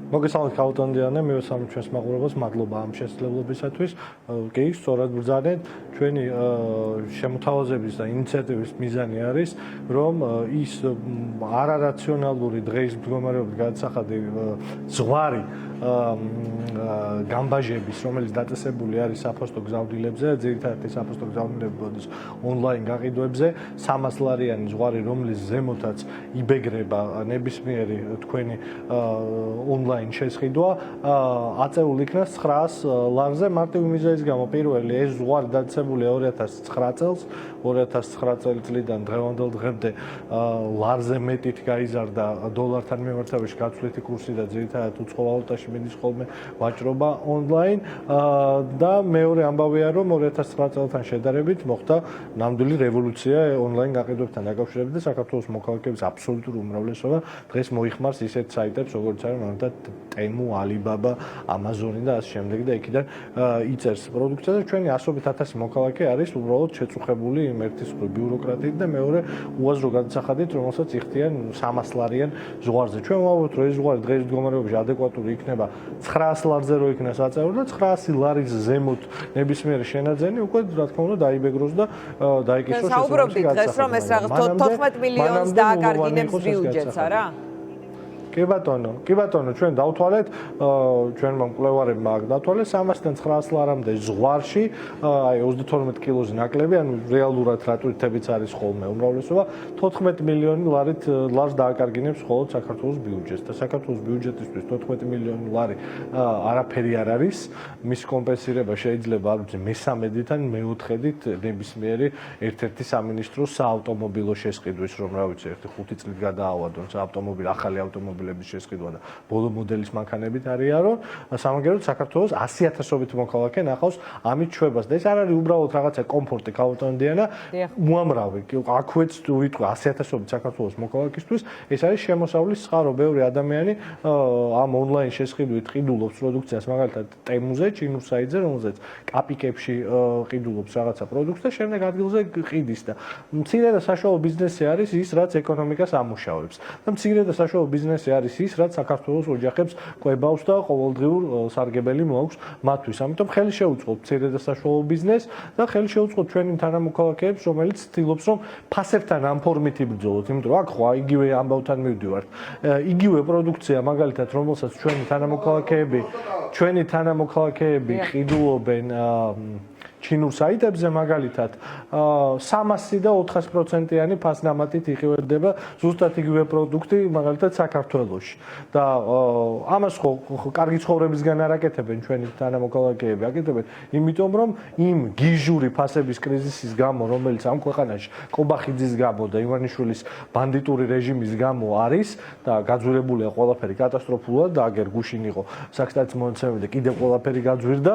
მოგესალმებით ქაუტონდიანე, მივესალმებით ჩვენს მაყურებელს, მადლობა ამ შესაძლებლობისათვის. კი, სწორად ბრძანეთ, ჩვენი შემოთავაზების და ინიციატივის მიზანი არის, რომ ის არარაციონალური დღეის მდგომარეობით გადასახადი ზღვარი გამბაჟების, რომელიც დაწესებული არის საფოსტო გზავნილებზე, ძირითადად საფოსტო გზავნილების ონლაინ გაყიდვებზე, 300 ლარიანი ზღვარი, რომლის ზემოთაც იბეგრება ნებისმიერი თქვენი ონლაინ შესყიდვა, აწეულ იქნა 900 ლარზე მარტივი მიზეზის გამო. პირველი, ეს ზღვარი დაწესებულია 2009 წელს, 2009 წლიდან დღევანდელ დღემდე ლარზე მეტით გაიზარდა დოლართან მიმართებაში გაცვლითი კურსი და ძირითადად უცხო ვალუტაში მიდის ხოლმე ვაჭრობა ონლაინ და მეორე ამბავია, რომ 2009 წელთან შედარებით მოხდა ნამდვილი რევოლუცია ონლაინ გაყიდვებთან დაკავშირებით და საქართველოს მოქალაქეების აბსოლუტური უმრავლესობა დღეს მოიხმარს ისეთ საიტებს, როგორც არის მაგალითად Temu, Alibaba, Amazon და ასე შემდეგ და იქიდან იწერს პროდუქცია და ჩვენი ასობით ათასი მოქალაქე არის უბრალოდ შეწუხებული იმ ერთის ბიუროკრატიით და მეორე უაზრო გადასახადით, რომელსაც იხდიან 300 ლარიან ზღვარზე. ჩვენ ვამბობთ, რომ ეს ზღვარი დღეს მდგომარეობაში ადეკვატური იქნება 900 ლარზე რო იქნას აწეული და 900 ლარის ზემოთ ნებისმიერი შენაძენი უკვე რა თქმა უნდა დაიბეგროს და დაიკისროს საუბრობთ დღეს რომ ეს რაღაც 14 მილიონს დააკარგინებს ბიუჯეტს, არა? კი ბატონო, ჩვენ დავთვალეთ, ჩვენმა მკვლევარებმა დათვალეს 300-დან 900 ლარამდე ზღვარში, აი 32 კილოზე ნაკლები, ანუ რეალურად რატვირთებიც არის ხოლმე უმრავლესობა, 14 მილიონი ლარს დააკარგინებს მხოლოდ საქართველოს ბიუჯეტს და საქართველოს ბიუჯეტისთვის 14 მილიონი ლარი არაფერი არ არის, მის კომპენსირება შეიძლება არ ვიცი მე-13-დით ან მე-4-დით ნებისმიერი ერთ-ერთი სამინისტროს საავტომობილო შესყიდვის, რომ რა ვიცი, 5 წლით გადაავადონ საავტომობილო ახალი ავტომობილები შესყიდვა და ბოლო მოდელის მანქანებით არიანო, სამაგეროდ საქართველოს 100,000-ობით მოქალაქე ნახავს ამით ჩვებას და ეს არ არის უბრალოდ რაღაცა კომფორტი ქაუტონდიანა, უამრავი, აქვეც ვიტყვი 100,000-ობით საქართველოს მოქალაქისთვის, ეს არის შემოსავლის წყარო, ბევრი ადამიანი ამ ონლაინ შესყიდვით ყიდულობს პროდუქციას, მაგალითად Temu-ზე, ჩინურ საიტზე, რომელზეც კაპიკებში ყიდულობს რაღაცა პროდუქტს და შემდეგ ადგილზე ყიდის და მცირე და საშუალო ბიზნესი არის ის, რაც ეკონომიკას ამუშავებს. და მცირე და საშუალო ბიზნესი არის ის, რაც საქართველოს ოჯახებს კვებავს და ყოველდღიურ სარგებელი მოაქვს მათთვის. ამიტომ ხელი შეუწყოთ მცირე და საშუალო ბიზნესს და ხელი შეუწყოთ ჩვენი თანამოქალაქეებს, რომელიც ცდილობს, რომ ფასებთან ამ ფორმით იბრძოლოთ, იმიტომ რომ აქ ხო იგივე ამბავთან მივდივართ. იგივე პროდუქცია, მაგალითად, რომელსაც ჩვენი თანამოქალაქეები ყიდულობენ ჩინურ საიტებზე მაგალითად 300 და 400%-იანი ფასდამატით იყიდება ზუსტად იგივე პროდუქტი მაგალითად საქართველოში და ამას ხო კარგი ცხოვრებისგან არ აკეთებენ ჩვენი თანამოქალაქეები, აკეთებენ იმიტომ რომ იმ გიჟური ფასების კრიზისის გამო, რომელიც ამ ქვეყანაში კობახიძის გამო და ივანიშვილის ბანდიტური რეჟიმის გამო არის და გაძვირებულია ყველაფერი კატასტროფულად და აგერ გუშინ იყო საკსტატის მონაცემები და კიდევ ყველაფერი გაძვირდა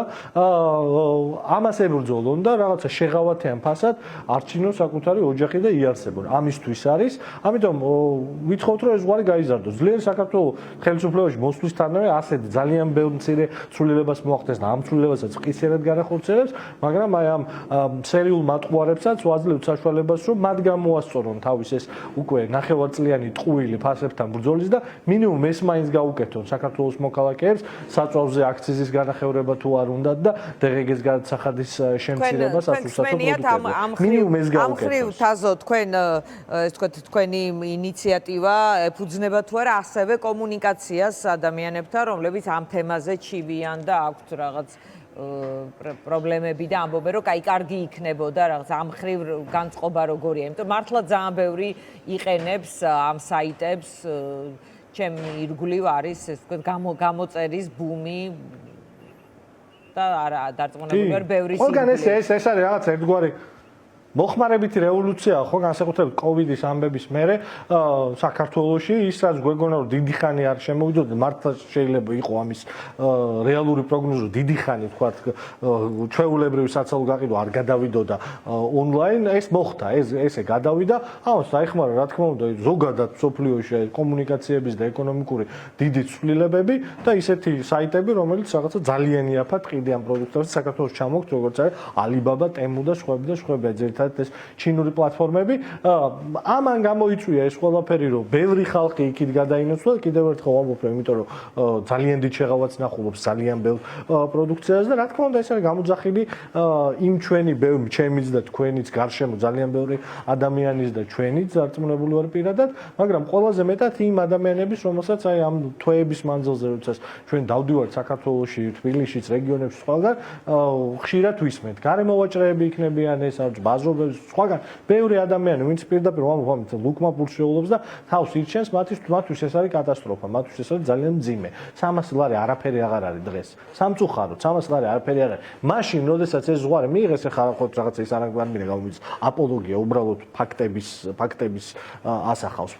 ამას ებრძოლონ და რაღაცა შეღავათიან ფასად არჩინოს საკუთარი ოჯახი და იარსებონ. ამისთვის არის, ამიტომ ვითხოვთ რომ ეს ზღვარი გაიზარდოს. ძლიერ საქართველოს ხელისუფლებაში მოსვლისთანავე ასეთი ძალიან ბევრი მცირე ცვლილებას მოახდენს და ამ ცვლილებასაც ყისერად განახორციელებს, მაგრამ აი ამ სერიულ მატყუარებსაც ვაძლევთ საშუალებას, რომ მათ გამოასწორონ თავის ეს უკვე ნახევარწლიანი ტყუილი ფასებთან ბრძოლის და მინიმუმ ეს მაინც გაუკეთონ საქართველოს მოქალაქეებს, საწვავზე აქციზის განახევრება თუ არ უნდათ და დღეგეს გადასახადის შემცირებას ასუსტებთ მინიმუმ ეს გაუკეთოს. ამ ხრივ თაზო თქვენ ეს თქვათ თქვენი ინიციატივა ეფუძნება თუ არა ასევე კომუნიკაციას ადამიანებთან, რომლებიც ამ თემაზე ჩივიან და აქვთ რაღაც პრობლემები და ამბობენ რომ კაი კარგი იქნებოდა რაღაც ამ ხრივ განწყობა როგორია, იმიტომ მართლა ძალიან ბევრი იყენებს ამ საიტებს, ჩემი ირგვლივ არის ეს თქვათ გამოწერის ბუმი და არა დარწმუნებული ვარ ბევრი ყველგან ეს არის რაღაც ერთგვარი მოხმარებითი რევოლუცია ხო განსაკუთრებით კოვიდის ამბების მერე საქართველოში ის რაც გვეგონა რომ დიდი ხანი არ შემოვიდოდა მართლა შეიძლება იყო ამის რეალური პროგნოზი რომ დიდი ხანი თქვა ჩვეულებრივი საცალო გაყიდვა არ გადავიდოდა ონლაინ ეს მოხდა ესე გადავიდა ამას დაიხმარა რა თქმა უნდა ზოგადად სოფლიოში კომუნიკაციების და ეკონომიკური დიდი ცვლილებები და ისეთი საიტები რომელიც რაღაცა ძალიან იაფად ყიდიან პროდუქტებს საქართველოს ჩამოგდ როგორც არის Alibaba, Temu და სხვები მაგალითად ეს ჩინური პლატფორმები, ამან გამოიწვია ეს ყველაფერი, რომ ბევრი ხალხი იქით გადაინაცვლა, კიდევ ერთხელ ვამბობ, იმიტომ რომ ძალიან დიდ შეღავაც ნახულობს ძალიან ბევრ პროდუქციას და რა თქმა უნდა ეს არის გამოძახილი იმ ჩვენი ბევრი ჩემიც და თქვენიც გარშემო ძალიან ბევრი ადამიანის და ჩვენიც ზარწმუნებული ვარ პირადად, მაგრამ ყველაზე მეტად იმ ადამიანების, რომელსაც აი ამ თვეების მანძილზე როცა ჩვენ დავდივართ საქართველოში, თბილისშიც, რეგიონებში სხვაგან ხშირად ვისმენთ. გარემოვაჭრეები იქნებიან ეს ბაზრობები, სხვაგან ბევრი ადამიანი, ვინც პირდაპირ ვამბობ, ლუკმა პულს შეულობს და თავს ირჩენს, მათთვის ეს არის კატასტროფა, მათთვის ეს არის ძალიან მძიმე. 300 ლარი არაფერი აღარ არის დღეს. სამწუხაროდ 300 ლარი არაფერი არ არის. მაშინ, როდესაც ეს ზღვარი მიიღეს, ეხლა რაღაცა ის არ მინდა გამომიც აპოლოგია, უბრალოდ ფაქტების ასახავს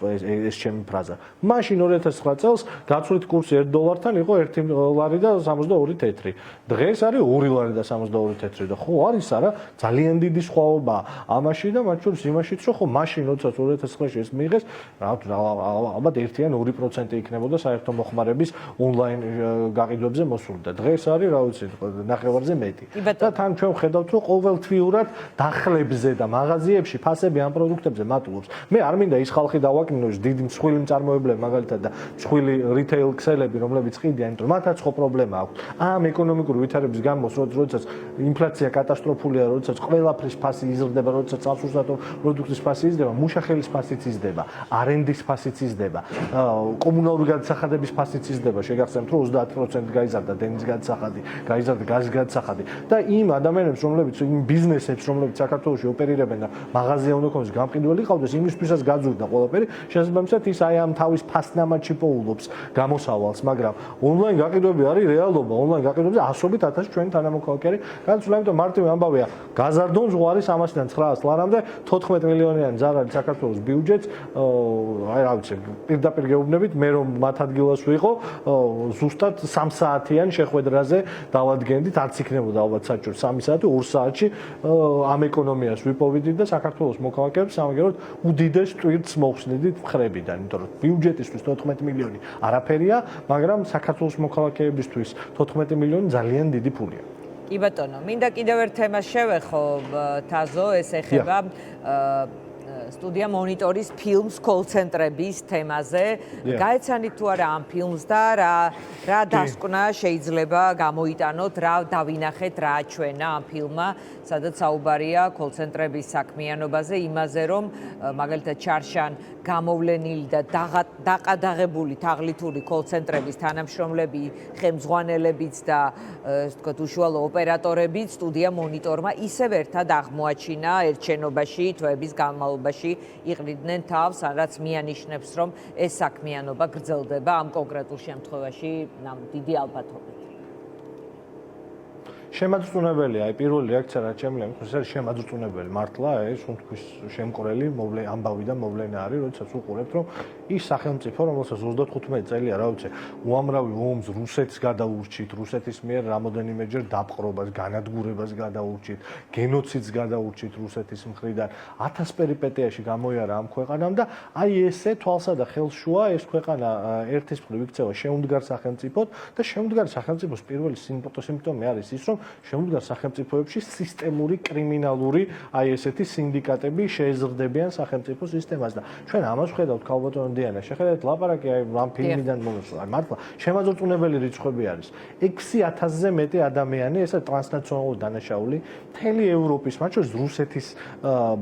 ეს ჩემი ფრაზა. მაშინ 2009 წელს გაცვლით კურსი $1-დან იყო 1 ლარი და 62 თეთრი. დღეს არის 2 ლარი და 62 თეთრი და ხო არის არა ძალიან დიდი სხვაობა ამაში და მათ შორის იმაშიც რომ ხო მაშინ როდესაც 2009-ში ეს მიიღეს ალბათ 1-2% იქნებოდა საერთო მოხმარების ონლაინ გაყიდვებზე მოსული და დღეს არის რა ვიცი ნახევარზე მეტი. და თან ჩვენ ვხედავთ რომ ყოველთვიურად დახლებზე და მაღაზიებში ფასები ამ პროდუქტებზე მატულობს. მე არ მინდა ის ხალხი დავაკნინო ის დიდი მსხვილი მწარმოებლები მაგალითად და მსხვილი რიტეილ ქსელები რომლებიც ყიდიან, იმიტომ რომ მათაც ხო პრობლემა აქვს. ამ ეკონომიკური ვითარების გამო როდესაც ინფლაცია კატასტროფულია, როდესაც ყველაფრის ფასი იზრდება, როდესაც სასურსათო პროდუქტის ფასი იზრდება, მუშახელის ფასიც იზრდება, არენდის ფასიც იზრდება, კომუნალური გადასახადების ფასიც იზრდება. შეგახსენებთ რომ 30% გაიზარდა დენის გადასახადი, გაიზარდა გაზის გადასახადი და იმ ადამიანებს, რომლებიც იმ ბიზნესებს, რომლებიც საქართველოში ოპერირებენ და მაღაზია უნდა ქონდეს გამყიდველი ყავდეს, იმისთვისაც გაძვირდა ყველაფერი, შესაბამისად ის აი ამ თავის ფასნამატში პოულობს გამოსავალს, მაგრამ ონლაინ გაყიდვები არის რეალობა, ონლაინ გაყიდვებზე ასობით ათასი ჩვენი თანამოქალაქე არის გადაცვლა, იმიტომ მარტივი ამბავია, გაზარდონ ზღვარი 300-დან 900 ლარამდე 14 მილიონიანი ზარალი საქართველოს ბიუჯეტს, აი რა ვიცი, პირდაპირ გეუბნებით, მე რომ მათ ადგილას ვიყო, ზუსტად 3 საათიან შეხვედრაზე დავადგენდით, არც იქნებოდა ალბათ საჭირო 3 საათი, 2 საათში ამ ეკონომიას ვიპოვიდით და საქართველოს მოქალაქეებს სამაგეროდ უდიდეს ტვირთს მოხსნიდით მხრებიდან, იმიტომ რომ ბიუჯეტისთვის 14 მილიონი არაფერია, მაგრამ საქართველოს მოქალაქეებისთვის 14 მილიონი ძალიან დიდი ფულია. კი ბატონო, მინდა კიდევ ერთ თემას შევეხო, თაზო, ეს ეხება სტუდია მონიტორის ფილმს კოლცენტრების თემაზე. გაეცანით თუ არა ამ ფილმს და რა დასკვნა შეიძლება გამოიტანოთ, რა დავინახეთ, რა აჩვენა ამ ფილმმა, სადაც საუბარია კოლცენტრების საქმიანობაზე, იმაზე რომ მაგალითად ჩარშან გამოვლენილი და დაყადაღებული თაღლითური კოლცენტრების თანამშრომლები, ხელმძღვანელებიც და ასე ვთქვათ, უშუალო ოპერატორებიც სტუდია მონიტორმა ისევ ერთად აღმოაჩინა ერთ შენობაში თვეების განმავლობაში იყრიდნენ თავს, რაც მიანიშნებს, რომ ეს საქმიანობა გრძელდება ამ კონკრეტულ შემთხვევაში დიდი ალბათობით. შემაძრწუნებელი, აი პირველი რეაქცია რაც შემიძლია, ეს არის შემაძრწუნებელი მართლა, ეს თქოს შემკვრელი ამბავი და მოვლენა არის, როდესაც უყურებთ, რომ ის სახელმწიფო, რომელსაც 35 წელია, რა ვიცი, უამრავი ომს რუსეთს გადაურჩით, რუსეთის მიერ რამოდენიმეჯერ დაპყრობას, განადგურებას გადაურჩით, გენოციდს გადაურჩით რუსეთის მხრიდან, 1000 პერიპეტიაში გამოიარა ამ ქვეყანამ და აი ესე თვალსა და ხელს შუა ეს ქვეყანა ერთის მხრივ იქცევა შეუმდგარ სახელმწიფოდ და შეუმდგარი სახელმწიფოს პირველი სიმპტომი არის ის, რომ შემდგარ სახელმწიფოებში სისტემური კრიმინალური აი ესეთი სინდიკატები შეეზრდებიან სახელმწიფო სისტემას და ჩვენ ამას ვხედავთ ქალბატონო დიანა შეხედეთ ლაპარაკი აი ამ ფილმიდან მომსვლა აი მართლა შემაძრწუნებელი რიცხვები არის 6000-ზე მეტი ადამიანი ესა ტრანსნაციონალური დანაშაული მთელი ევროპის მათ შორის რუსეთის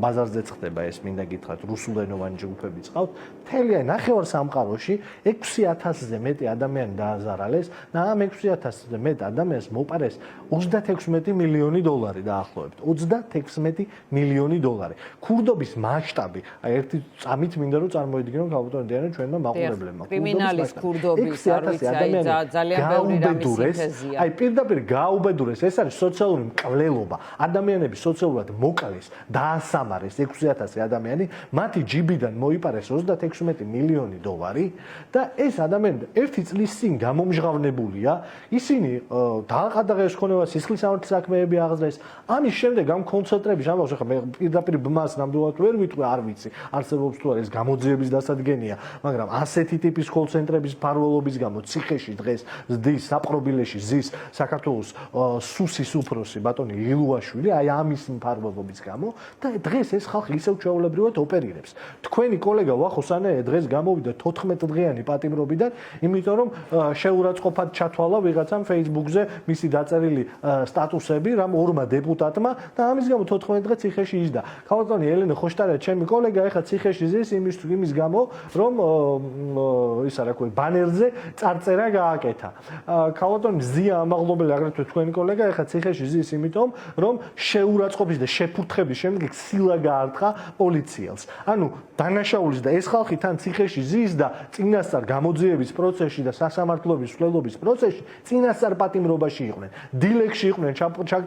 ბაზარზე ხდება ეს მინდა გითხრათ რუსულენოვანი ჯგუფები წავთ მთელი აი ნახევარ სამყაროში 6000-ზე მეტი ადამიანი დააზარალეს და ამ 6000-ზე მეტ ადამიანს მოპარეს $36 მილიონი დაახლოებით. $36 მილიონი. ქურდობის მასშტაბი, აი ერთი წამით მინდა რომ წარმოედგინო ქალბატონო დიანა ჩვენმა მაყურებლებმა. კრიმინალის ქურდობის არ ვიცი, აი ძალიან ბევრი რამის სინთეზია. აი პირდაპირ გააუბედურეს, ეს არის სოციალური მკვლელობა. ადამიანები სოციალურად მოკლეს, დაასამარეს 6000 ადამიანი, მათი ჯიბიდან მოიპარეს $36 მილიონი და ეს ადამიანები ერთი წლის წინ გამომჟღავნებულია, ისინი დააყადაღეს ქონება სისხლისამართლის საქმეები აღზრეს. ამის შემდეგ ამ კონცენტრების ამბავს ახლა მე პირდაპირ ბმას ნამდვილად ვერ ვიტყვი, არ ვიცი. არსებობს თუ არა ეს გამოძიების დასადგენია მგონია, მაგრამ ასეთი ტიპის კოლ-ცენტრების მფარველობის გამო ციხეში დღეს ზდის საპყრობილეში ზის საქართველოს სუსის უფროსი ბატონი ილუაშვილი, აი ამის მფარველობის გამო და დღეს ეს ხალხი ისევ ჩვეულებრივად ოპერირებს. თქვენი კოლეგა ვახოსანე დღეს გამოვიდა 14 დღიანი პატიმრობიდან, იმიტომ რომ შეურაცხყოფად ჩათვალა ვიღაცამ Facebook-ზე მისი დაწერილი სტატუსები რამ ორმა დეპუტატმა და ამის გამო 14 დღე ციხეში ისდა. ქალბატონი ელენე ხოშტარია ჩემი კოლეგა ეხლა ციხეში ზის იმის გამო რომ ისა რა ქვია ბანერზე წარწერა გააკეთა. ქალბატონი ზია ამაღლობელი აგრეთვე თქვენი კოლეგა ეხლა ციხეში ზის იმიტომ რომ შეურაცხყოფის და შეფურთხების შემდეგ სილა გაარტყა პოლიციელს. ანუ დანაშაულის და ეს ხალხი თან ციხეში ზის და წინასწარ გამოძიების პროცესში და სასამართლოების მსვლელობის პროცესში წინასწარ პატიმრობაში იყვნენ. დილეგში იყვნენ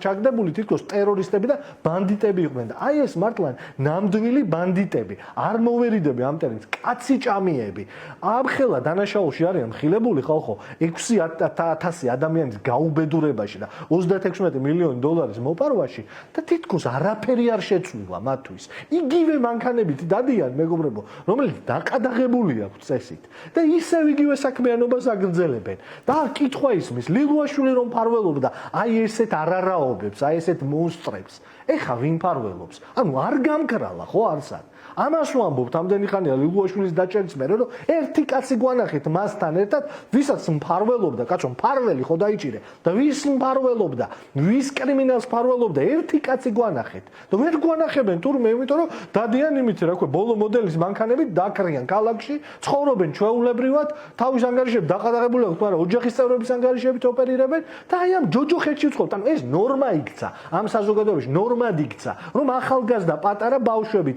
ჩაგდებული თითქოს ტერორისტები და ბანდიტები იყვნენ. და აი ეს მართლა ნამდვილი ბანდიტები. არ მოვერიდები ამ ტერმინს, კაცი ჭამიები. ამხელა დანაშაულში არიან მხილებული ხალხო 6,000 ადამიანის გაუბედურებაში და 36 მილიონი დოლარის მოპარვაში და თითქოს არაფერი არ შეცვლილა მათთვის. იგივე მანქანებით დადიან მეგობრებო, რომელიც დაყადაღებული აქვს წესით და ისევ იგივე საქმიანობას აგრძელებენ. და კითხვა ისმის, ლილუაშვილი რომ მფარველობდა აი ესეთ არარაობებს, აი ესეთ მონსტრებს. ეხა ვინ მფარველობს? ანუ არ გამკრალა ხო არსად? ამას ვამბობთ ამდენი ხანია ლილუაშვილის დაჭერის მერე რომ ერთი კაცი გვანახეთ მასთან ერთად ვისაც მფარველობდა კაცო მფარველი ხო დაიჭირე და ვის მფარველობდა ვის კრიმინალს მფარველობდა ერთი კაცი გვანახეთ და ვერ გვანახებენ თურმე იმიტომ რომ დადიან იმით რა ქვია ბოლო მოდელის მანქანებით დაკრიან ქალაქში ცხოვრობენ ჩვეულებრივად თავის ანგარიშები დაყადაღებული აქვს მაგრამ ოჯახის წევრების ანგარიშებით ოპერირებენ და აი ამ ჯოჯოხეთში ვცხოვრობთ ანუ ეს ნორმა იქცა ამ საზოგადოებაში ნორმად იქცა რომ ახალგაზრდა პატარა ბავშვები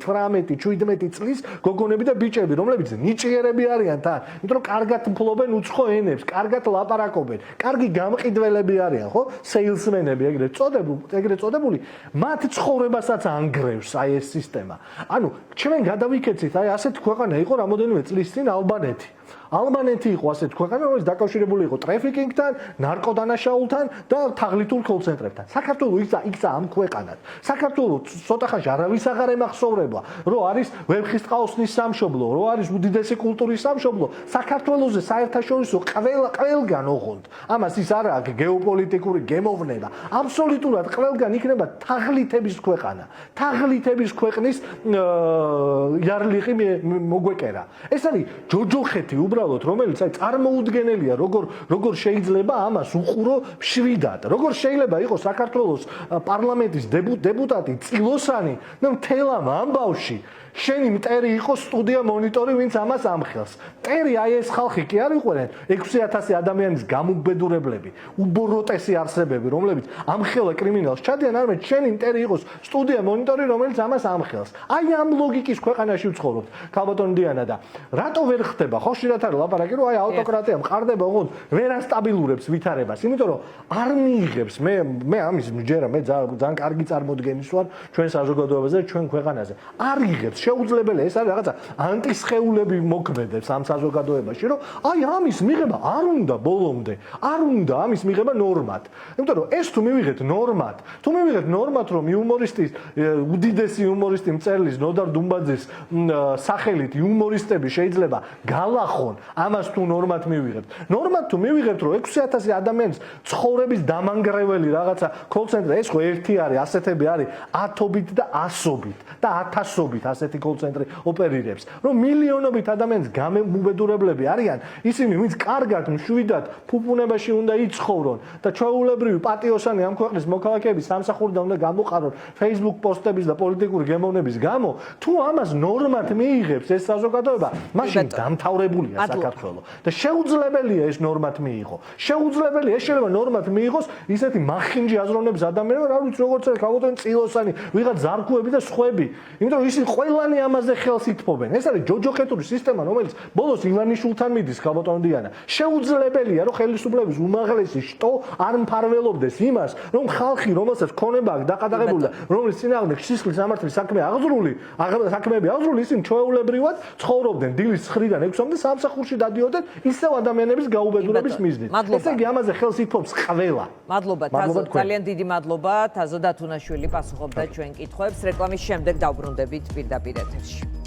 18-17 წლის გოგონები და ბიჭები, რომლებიც ნიჭიერები არიან თან, იმიტომ რომ კარგად ფლობენ უცხო ენებს, კარგად ლაპარაკობენ, კარგი გამყიდველები არიან, ხო? სეილსმენები ეგრეთ წოდებული, მათ ცხოვრებასაც ანგრევს აი ეს სისტემა. ანუ ჩვენ გადავიქეცით, აი ასეთ ქვეყანა იყო რამოდენიმე წლის წინ ალბანეთი. ალბანეთი იყო ასეთ ქვეყანა, რომელიც დაკავშირებული იყო ტრაფიკინგთან, ნარკოდანაშაულთან და თაღლითურ კოლ-ცენტრებთან. საქართველოს იქცა ამ ქვეყანად. საქართველოს ცოტა ხანში არავის აღარ ემახსოვრება, რომ არის ვეფხისტყაოსნის სამშობლო, რომ არის უდიდესი კულტურის სამშობლო. საქართველოსზე საერთაშორისო ყველგან ოღონდ. ამას ის არა აქვს გეოპოლიტიკური გემოვნება. აბსოლუტურად ყველგან იქნება თაღლითების ქვეყანა. თაღლითების ქვეყნის იარლიყი მოგვეკერა. ეს არის ჯოჯოხეთი უბრალოდ რომელიც აი წარმოუდგენელია როგორ შეიძლება ამას უყურო მშვიდად როგორ შეიძლება იყოს საქართველოს პარლამენტის დეპუტატი წილოსანი და მთელ ამ ამბავში შენი მტერი იყო სტუდია მონიტორი ვინც ამას ამხელს მტერი აი ეს ხალხი კი არ იყვნენ 6,000 ადამიანის გამუბედურებლები უბოროტესი არსებები რომლებიც ამხელა კრიმინალს ჩადიან არამედ შენი მტერი იყოს სტუდია მონიტორი რომელიც ამას ამხელს აი ამ ლოგიკის ქვეყანაში ვცხოვრობთ ქალბატონი დიანა და რატო ვერ ხდება ხო შეიძლება არ ლაპარაკი რომ აი ავტოკრატია მყარდება ოღონდ ვერ ასტაბილურებს ვითარებას იმიტომ რომ არ მიიღებს მე ამის მჯერა მე ძალიან კარგი წარმოდგენის ვარ ჩვენ საზოგადოებაზე ჩვენ ქვეყანაზე არ იღებს შეუძლებელია ეს არის რაღაცა ანტისხეულები მოქმედებს ამ საზოგადოებაში რომ აი ამის მიღება არ უნდა ბოლომდე არ უნდა ამის მიღება ნორმად იმიტომ რომ ეს თუ მივიღეთ ნორმად რომ იუმორისტის უდიდესი იუმორისტი მწერლის ნოდარ დუმბაძის სახელით იუმორისტები შეიძლება გალახონ ამას თუ ნორმად თუ მივიღებთ რომ 6,000 ადამიანის ცხოვრების დამანგრეველი რაღაცა კოლ-ცენტრი ეს ხო ერთი არის ასეთები არის ათობით და ასობით და ათასობით ასეთი კოლ-ცენტრი ოპერირებს რომ მილიონობით ადამიანის გამუბედურებლები არიან ისინი ვინც კარგად მშვიდად ფუფუნებაში უნდა იცხოვრონ და ჩვეულებრივი პატიოსანი ამ ქვეყნის მოქალაქეების სამსახურიდან უნდა გამოყარონ Facebook პოსტების და პოლიტიკური გემოვნების გამო თუ ამას ნორმად მიიღებს ეს საზოგადოება მაშინ დამთავრებულია საქართველო და შეუძლებელია ეს ნორმად მიიღო შეუძლებელია ეს შეიძლება ნორმად მიიღოს ისეთი მახინჯი აზროვნების ადამიანები რა ვიცი როგორც ქალბატონი წილოსანი ვიღაც ზარქუები და სხვები იმიტომ რომ ისინი ყველანი ამაზე ხელს ითმობენ ეს არის ჯოჯოხეთური სისტემა რომელიც ბოლოს ივანიშვილთან მიდის ქალბატონი დიანა შეუძლებელია რომ ხელისუფლების უმაღლესი შტო არ მფარველობდეს იმას რომ ხალხი რომელსაც ქონება აქვს დაყადაღებული და რომლის წინააღმდეგ სისხლის სამართლის საქმეები აღძრული ისინი ჩვეულებრივად ცხოვრობდნენ დილის 9-დან 6-მდე სამსახურში დადიოდნენ ისევ ადამიანების გაუბედურების მიზნით ესე იგი ამაზე ხელს ითმობს ყველა მადლობა ძალიან დიდი მადლობა თაზო დათუნაშვილი პასუხობდა ჩვენ კითხვებს რეკლამის შემდეგ დავბრუნდებით პირდაპირ ეთერში